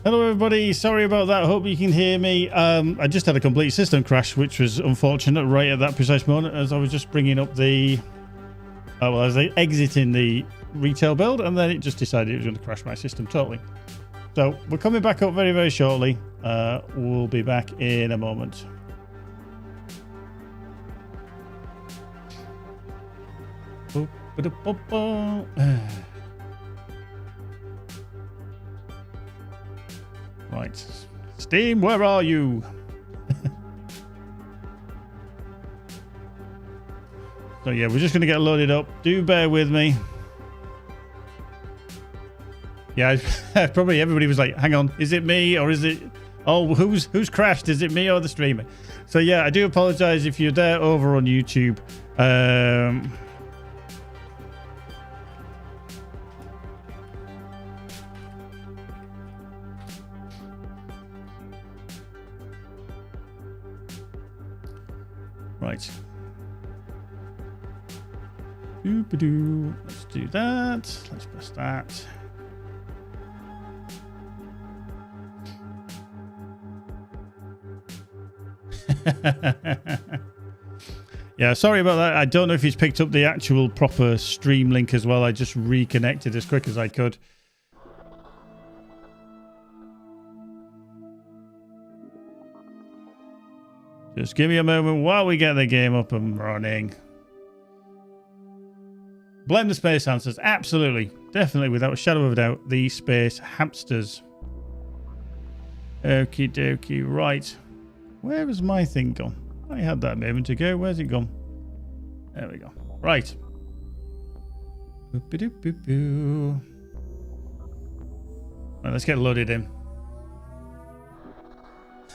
Hello everybody, sorry about that, hope you can hear me. I just had a complete system crash, which was unfortunate right at that precise moment as I was just bringing up the... I was exiting the retail build and then it just decided it was going to crash my system totally. So we're coming back up very, very shortly. We'll be back in a moment. Right, Steam, where are you? So yeah, we're just going to get loaded up. Do bear with me. Yeah, probably everybody was like, hang on, is it me or is it... Oh, who's crashed? Is it me or the streamer? So yeah, I do apologize if you're there over on YouTube. Right. Let's do that. Let's press that. Yeah, sorry about that. I don't know if he's picked up the actual proper stream link as well. I just reconnected as quick as I could. Just give me a moment while we get the game up and running. Blame the space hamsters. Absolutely. Definitely, without a shadow of a doubt, the space hamsters. Okie dokie. Right. Where has my thing gone? I had that a moment ago. Where's it gone? There we go. Right. Right, let's get loaded in.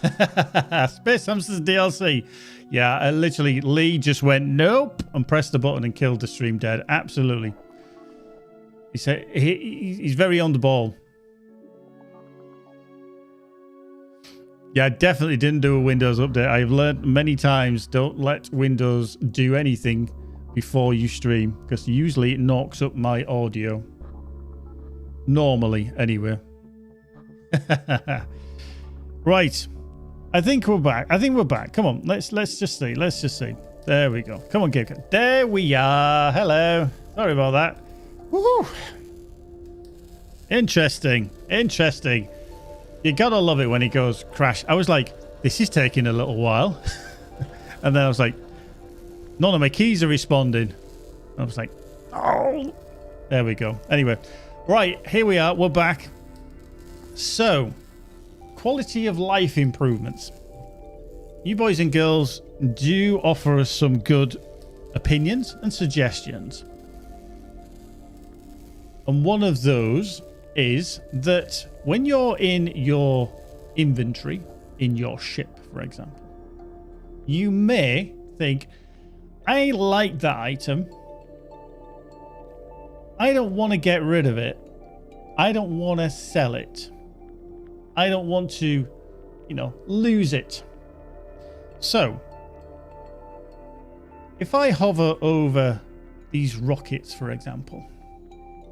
Space Hamsters DLC. Yeah, literally, Lee just went nope and pressed the button and killed the stream dead. Absolutely. He said he's very on the ball. Yeah, I definitely didn't do a Windows update. I've learned many times, don't let Windows do anything before you stream, because usually it knocks up my audio. Normally, anyway. Right. I think we're back. Come on, let's just see. Let's just see. There we go. Come on, Gabe. There we are. Hello. Sorry about that. Woohoo! Interesting. Interesting. You gotta love it when it goes crash. I was like, this is taking a little while. And then I was like, none of my keys are responding. I was like, oh. There we go. Anyway, right, here we are. We're back. So, quality of life improvements. You boys and girls do offer us some good opinions and suggestions. And one of those is that when you're in your inventory, in your ship, for example, you may think, I like that item. I don't want to get rid of it. I don't want to sell it. I don't want to, lose it. So, if I hover over these rockets, for example.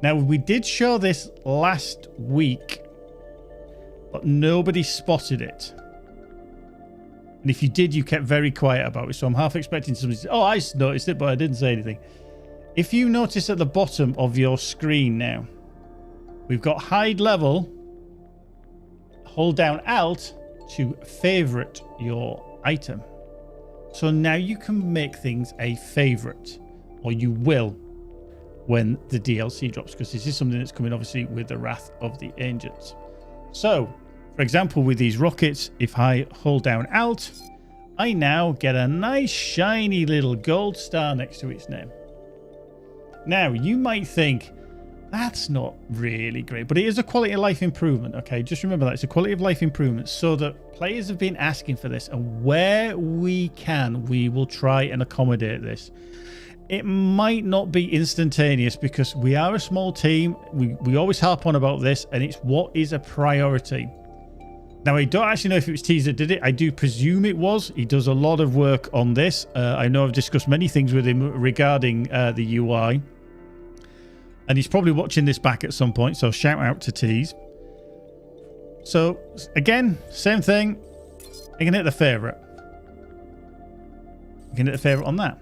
Now, we did show this last week, but nobody spotted it. And if you did, you kept very quiet about it. So I'm half expecting somebody to say, oh, I noticed it, but I didn't say anything. If you notice at the bottom of your screen now, we've got hide level. Hold down Alt to favorite your item. So now you can make things a favorite, or you will when the DLC drops, because this is something that's coming obviously with the Wrath of the Ancients. So, for example, with these rockets, if I hold down Alt, I now get a nice shiny little gold star next to its name. Now, you might think, that's not really great, but it is a quality of life improvement, okay? Just remember that. It's a quality of life improvement, so that players have been asking for this, and where we can, we will try and accommodate this. It might not be instantaneous because we are a small team. We always harp on about this, and it's what is a priority. Now, I don't actually know if it was Tease that did it. I do presume it was. He does a lot of work on this. I know I've discussed many things with him regarding the UI. And he's probably watching this back at some point, so shout out to Tease. So again, same thing. You can hit the favorite. We can hit the favorite on that.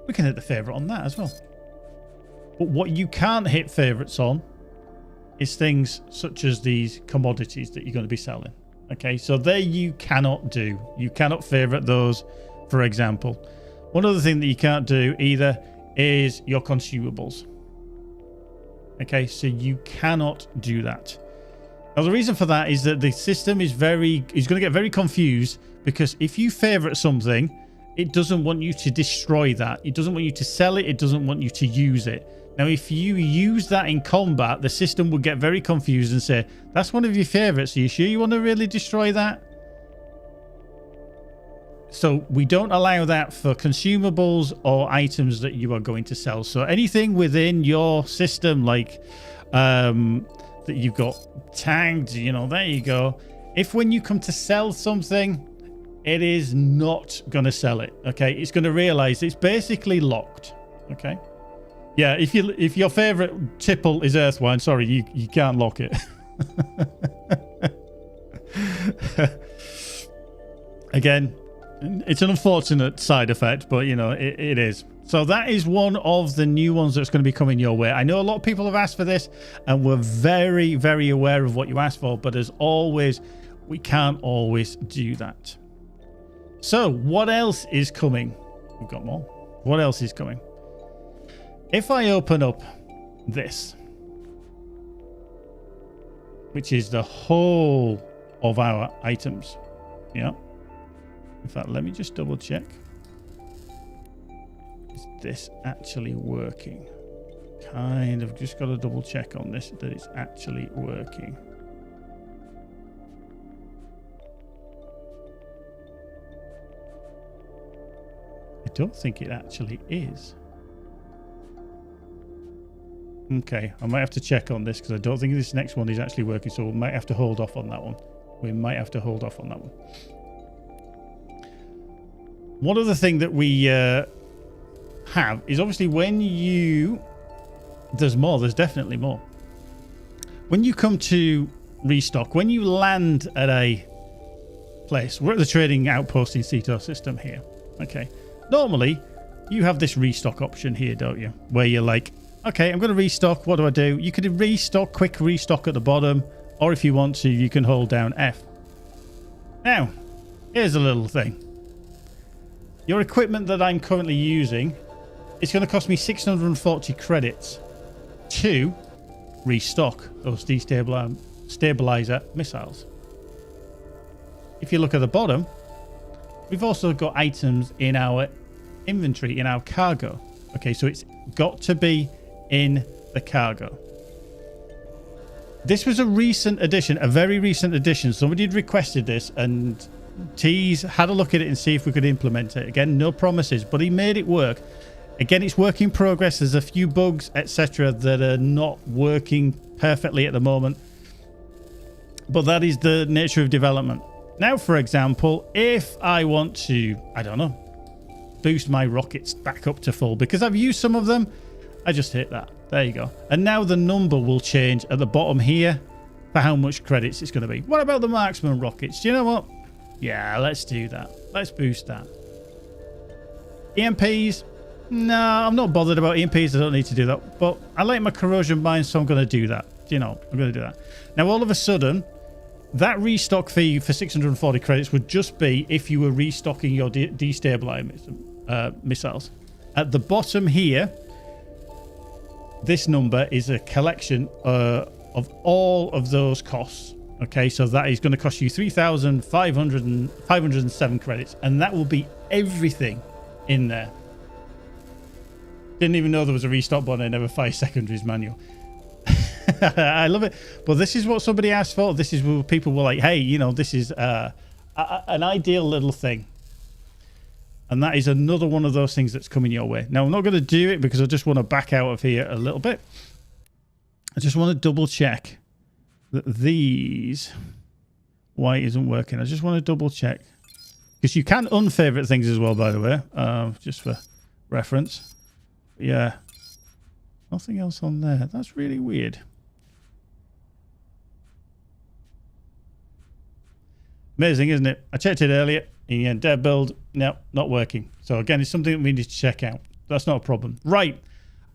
We can hit the favorite on that as well. But what you can't hit favorites on is things such as these commodities that you're going to be selling. Okay, so there you cannot do. You cannot favorite those, for example. One other thing that you can't do either is your consumables. Okay, so you cannot do that. Now, the reason for that is that the system is going to get very confused, because if you favorite something, it doesn't want you to destroy that. It doesn't want you to sell it. It doesn't want you to use it. Now, if you use that in combat, the system will get very confused and say, that's one of your favorites. Are you sure you want to really destroy that? So we don't allow that for consumables or items that you are going to sell. So anything within your system, like that you've got tagged, you know, there you go. If when you come to sell something, it is not going to sell it. Okay, it's going to realize it's basically locked. Okay. Yeah, if your favorite tipple is Earthwine, sorry, you can't lock it. Again, it's an unfortunate side effect, but you know, it is. So that is one of the new ones that's going to be coming your way. I know a lot of people have asked for this, and we're very, very aware of what you asked for, but as always, we can't always do that. So what else is coming? We've got more. What else is coming? If I open up this, which is the whole of our items, yeah. In fact, let me just double check. Is this actually working? Kind of just got to double check on this, that it's actually working. I don't think it actually is. Okay, I might have to check on this because I don't think this next one is actually working, so we might have to hold off on that one. We might have to hold off on that one. One other thing that we have is obviously when you... There's more, there's definitely more. When you come to restock, when you land at a place, we're at the trading outpost in Ceto system here. Okay, normally you have this restock option here, don't you? Where you're like, okay, I'm going to restock. What do? You could restock, quick restock at the bottom, or if you want to, you can hold down F. Now, here's a little thing. Your equipment that I'm currently using, it's going to cost me 640 credits to restock those stabilizer missiles. If you look at the bottom, we've also got items in our inventory, in our cargo. Okay, so it's got to be in the cargo. This was a recent addition, a very recent addition. Somebody had requested this, and Tease had a look at it and see if we could implement it. Again, no promises, but he made it work. Again, it's work in progress. There's a few bugs, etc., that are not working perfectly at the moment, but that is the nature of development. Now, for example, if I want to, I don't know, boost my rockets back up to full because I've used some of them, I just hit that. There you go. And now the number will change at the bottom here for how much credits it's going to be. What about the marksman rockets? Do you know what? Yeah, let's do that. Let's boost that. EMPs? No, I'm not bothered about EMPs. I don't need to do that. But I like my corrosion mines, so I'm going to do that. You know, I'm going to do that. Now, all of a sudden, that restock fee for 640 credits would just be if you were restocking your destabilizer missiles. At the bottom here, this number is a collection of all of those costs. Okay, so that is going to cost you 3,507 credits, and that will be everything in there. Didn't even know there was a restock button. I never fire secondaries manual. I love it. But this is what somebody asked for. This is where people were like, hey, you know, this is an ideal little thing. And that is another one of those things that's coming your way. Now, I'm not going to do it because I just want to back out of here a little bit. I just want to double check that these... Why it isn't working. I just want to double check. Because you can unfavorite things as well, by the way. Just for reference. Yeah. Nothing else on there. That's really weird. Amazing, isn't it? I checked it earlier. And dev build, no, not working. So again, it's something that we need to check out. That's not a problem. Right.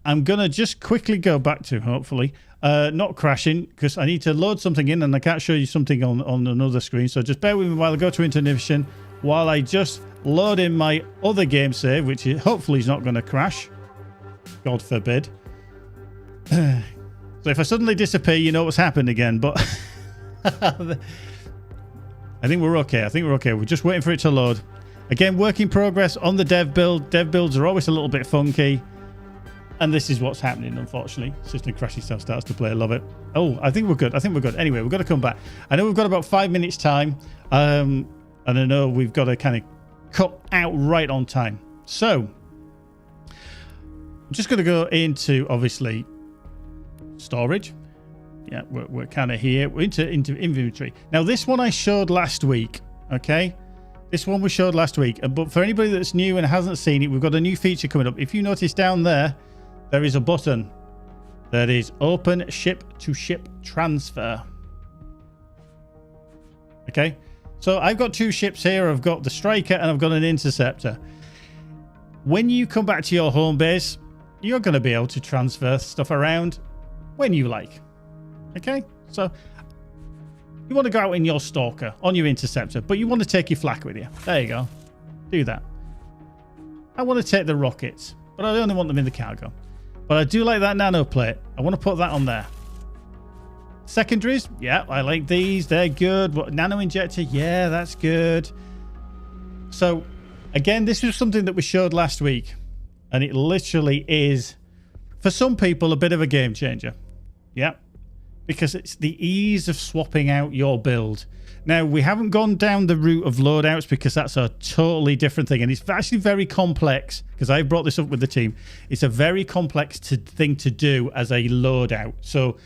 I'm going to just quickly go back to, hopefully, not crashing, because I need to load something in and I can't show you something on another screen. So just bear with me while I go to intermission, while I just load in my other game save, which hopefully is not going to crash. God forbid. So if I suddenly disappear, you know what's happened again, but I think we're okay. I think we're okay. We're just waiting for it to load. Again, work in progress on the dev build. Dev builds are always a little bit funky. And this is what's happening, unfortunately. System crashes, so starts to play. I love it. Oh, I think we're good. I think we're good. Anyway, we've got to come back. I know we've got about 5 minutes time. And I know we've got to kind of cut out right on time. So, I'm just going to go into, obviously, storage. Yeah, we're kind of here. We're into inventory. Now, this one I showed last week, okay? This one we showed last week. But for anybody that's new and hasn't seen it, we've got a new feature coming up. If you notice down there, there is a button that is open ship to ship transfer. Okay, so I've got 2 ships here. I've got the Striker and I've got an Interceptor. When you come back to your home base, you're going to be able to transfer stuff around when you like. Okay, so you want to go out in your Stalker on your Interceptor, but you want to take your flak with you. There you go. Do that. I want to take the rockets, but I only want them in the cargo. But I do like that nano plate. I want to put that on there. Secondaries, yeah, I like these. They're good. What, nano injector, yeah, that's good. So, again, this was something that we showed last week. And it literally is, for some people, a bit of a game changer. Yeah. Because it's the ease of swapping out your build. Now, we haven't gone down the route of loadouts because that's a totally different thing. And it's actually very complex, because I brought this up with the team. It's a very complex thing to do as a loadout. So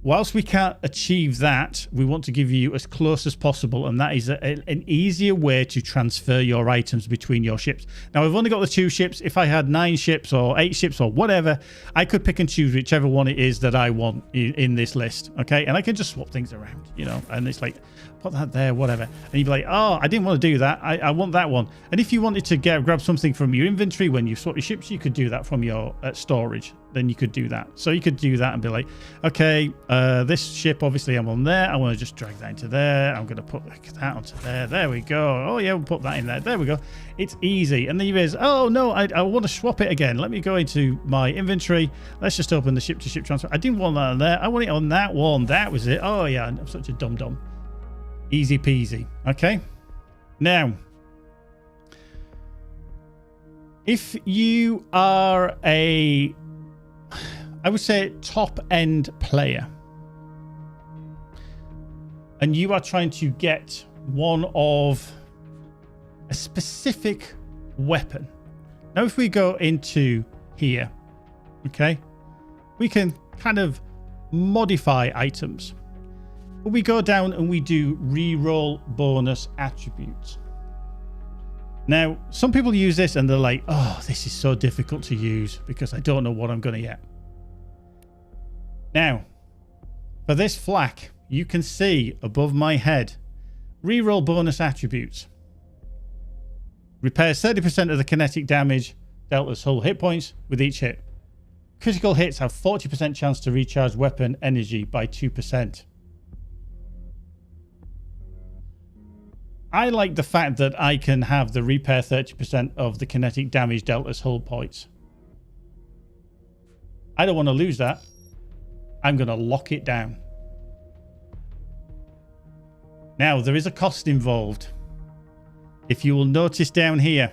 whilst we can't achieve that, we want to give you as close as possible. And that is an easier way to transfer your items between your ships. Now, I've only got the 2 ships. If I had 9 ships or 8 ships or whatever, I could pick and choose whichever one it is that I want in this list. Okay. And I can just swap things around, you know, and it's like, put that there, whatever. And you'd be like, oh, I didn't want to do that. I want that one. And if you wanted to grab something from your inventory when you swap your ships, you could do that from your storage. Then you could do that. So you could do that and be like, okay, this ship, obviously I'm on there. I want to just drag that into there. I'm going to put that onto there. There we go. Oh yeah, we'll put that in there. There we go. It's easy. And then you realize, oh no, I want to swap it again. Let me go into my inventory. Let's just open the ship to ship transfer. I didn't want that on there. I want it on that one. That was it. Oh yeah, I'm such a dum-dum. Easy peasy. Okay. Now, if you are I would say top end player, and you are trying to get one of a specific weapon. Now, if we go into here, okay, we can kind of modify items. But we go down and we do reroll bonus attributes. Now, some people use this and they're like, oh, this is so difficult to use because I don't know what I'm going to get. Now, for this flak, you can see above my head, reroll bonus attributes. Repairs 30% of the kinetic damage dealt as whole hit points with each hit. Critical hits have 40% chance to recharge weapon energy by 2%. I like the fact that I can have the repair 30% of the kinetic damage dealt as hull points. I don't want to lose that. I'm going to lock it down. Now, there is a cost involved. If you will notice down here,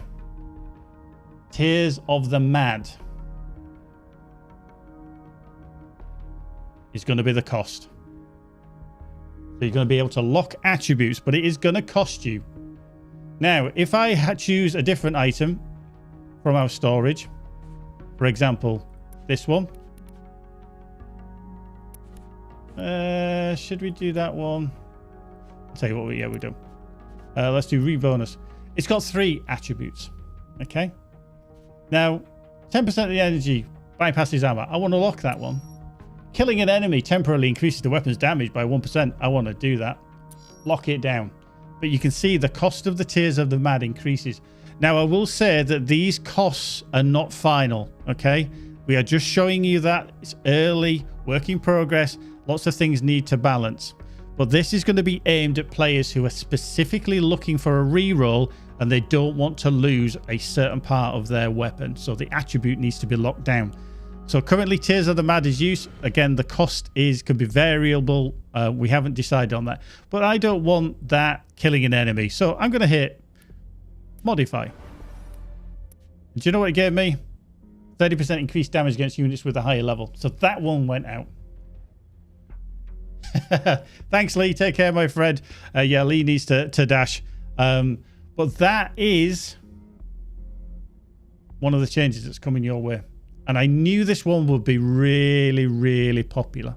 Tears of the Mad is going to be the cost. So you're going to be able to lock attributes, but it is going to cost you. Now, if I choose a different item from our storage, for example, this one. Should we do that one? I'll tell you what, we do. Let's do rebonus. It's got 3 attributes. Okay. Now, 10% of the energy bypasses armor. I want to lock that one. Killing an enemy temporarily increases the weapon's damage by 1%. I want to do that. Lock it down. but you can see the cost of the Tears of the Mad increases. Now, I will say that these costs are not final, okay? We are just showing you that it's early, work in progress. Lots of things need to balance. But this is going to be aimed at players who are specifically looking for a reroll and they don't want to lose a certain part of their weapon. So the attribute needs to be locked down. So currently, Tears of the Mad is used. Again, the cost could be variable. We haven't decided on that. But I don't want that killing an enemy. So I'm going to hit Modify. And do you know what it gave me? 30% increased damage against units with a higher level. So that one went out. Thanks, Lee. Take care, my friend. Yeah, Lee needs to dash. But that is one of the changes that's coming your way. And I knew this one would be really, really popular.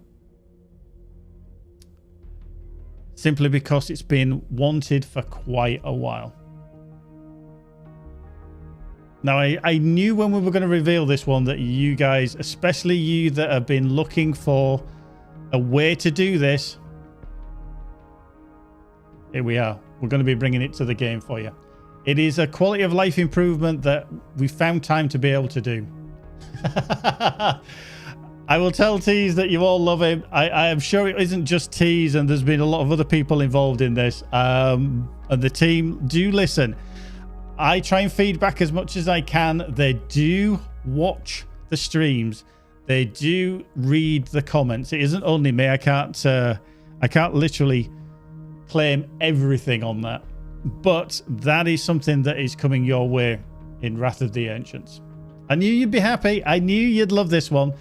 Simply because it's been wanted for quite a while. Now, I knew when we were going to reveal this one that you guys, especially you that have been looking for a way to do this, here we are. We're going to be bringing it to the game for you. It is a quality of life improvement that we found time to be able to do. I will tell Tease that you all love him. I am sure it isn't just Tease, and there's been a lot of other people involved in this. And the team do listen. I try and feedback as much as I can. They do watch the streams. They do read the comments. It isn't only me. I can't literally claim everything on that. But that is something that is coming your way in Wrath of the Ancients. I knew you'd be happy. I knew you'd love this one.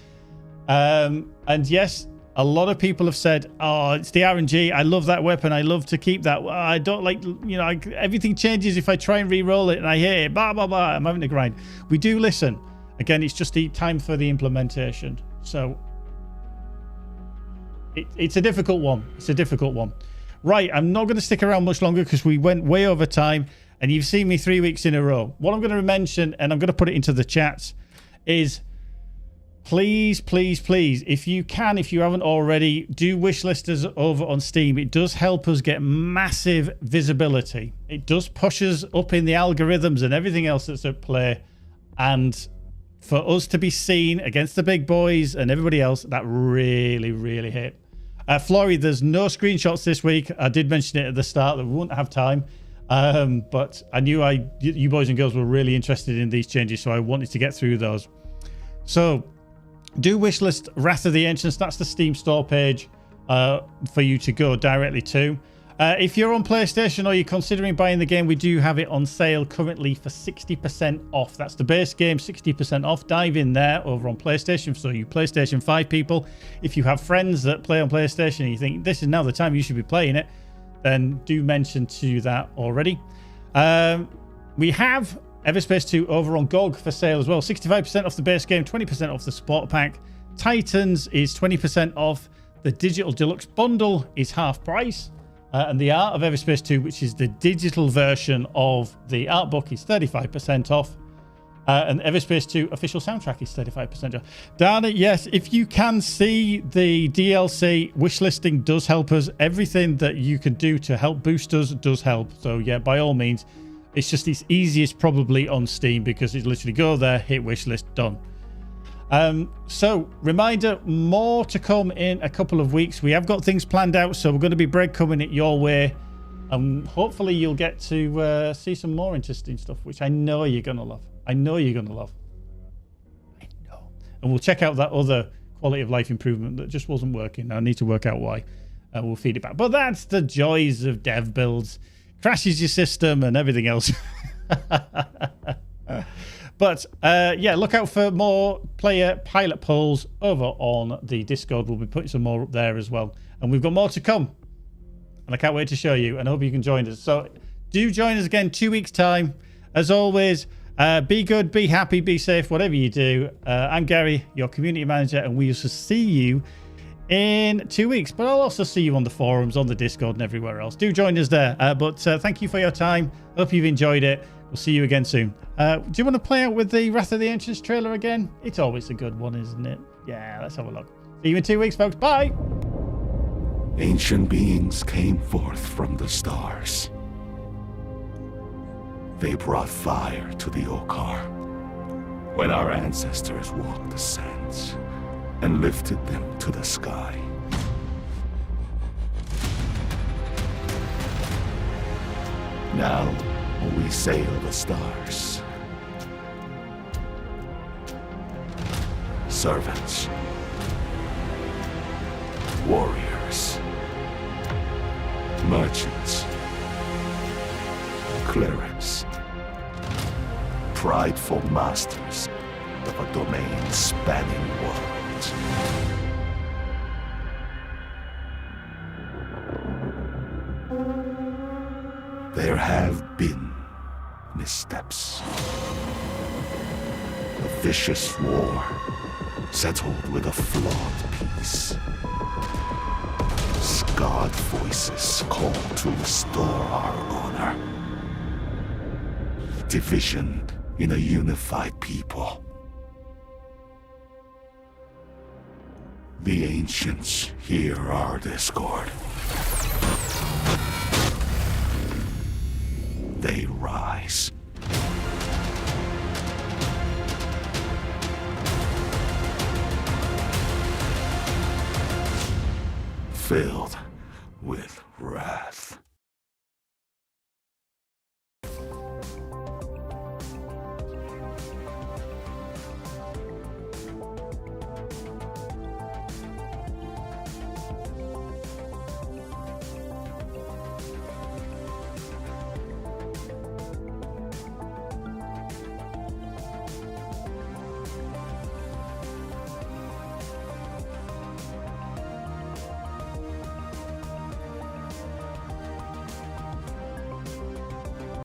And yes, a lot of people have said, oh, it's the RNG. I love that weapon. I love to keep that. I don't like, everything changes if I try and re-roll it and I hit it. Blah, blah, blah. I'm having to grind. We do listen. Again, it's just the time for the implementation. So it's a difficult one. It's a difficult one. Right. I'm not going to stick around much longer because we went way over time and you've seen me 3 weeks in a row. What I'm going to mention, and I'm going to put it into the chats, is please, please, please, if you can, if you haven't already, do wishlist us over on Steam. It does help us get massive visibility. It does push us up in the algorithms and everything else that's at play. And for us to be seen against the big boys and everybody else, that really, really hit. Flory, there's no screenshots this week. I did mention it at the start that we wouldn't have time. But I knew you boys and girls were really interested in these changes, so I wanted to get through those. So do wishlist Wrath of the Ancients. That's the Steam store page for you to go directly to. If you're on PlayStation or you're considering buying the game, we do have it on sale currently for 60% off. That's the base game, 60% off. Dive in there over on PlayStation. So you PlayStation 5 people, if you have friends that play on PlayStation and you think this is now the time you should be playing it, then do mention to that already. We have EVERSPACE 2 over on GOG for sale as well. 65% off the base game, 20% off the support pack. Titans is 20% off. The Digital Deluxe Bundle is half price. And the Art of EVERSPACE 2, which is the digital version of the art book, is 35% off. And EVERSPACE 2 official soundtrack is 35% off. Darn it, yes. If you can see the DLC, wishlisting does help us. Everything that you can do to help boost us does help. So yeah, by all means, it's just the easiest probably on Steam because it's literally go there, hit wishlist, done. So reminder, more to come in a couple of weeks. We have got things planned out, so we're going to be breadcrumbing it your way. And hopefully you'll get to see some more interesting stuff, which I know you're going to love. I know you're going to love. I know. And we'll check out that other quality of life improvement that just wasn't working. I need to work out why. We'll feed it back. But that's the joys of dev builds. Crashes your system and everything else. But yeah, look out for more player pilot polls over on the Discord. We'll be putting some more up there as well. And we've got more to come. And I can't wait to show you. And I hope you can join us. So do join us again 2 weeks' time. As always, be good, be happy, be safe, whatever you do. I'm Gary, your community manager, and we shall see you in 2 weeks. But I'll also see you on the forums, on the Discord, and everywhere else. Do join us there. But thank you for your time. Hope you've enjoyed it. We'll see you again soon. Do you want to play out with the Wrath of the Ancients trailer again? It's always a good one, isn't it? Yeah, let's have a look. See you in 2 weeks, folks. Bye. Ancient beings came forth from the stars. They brought fire to the Okar when our ancestors walked the sands and lifted them to the sky. Now we sail the stars. Servants, warriors, merchants, clerics, prideful masters of a domain-spanning world. There have been missteps. A vicious war settled with a flawed peace. Scarred voices call to restore our honor. Division in a unified people. The ancients hear our discord. They rise. Filled with wrath.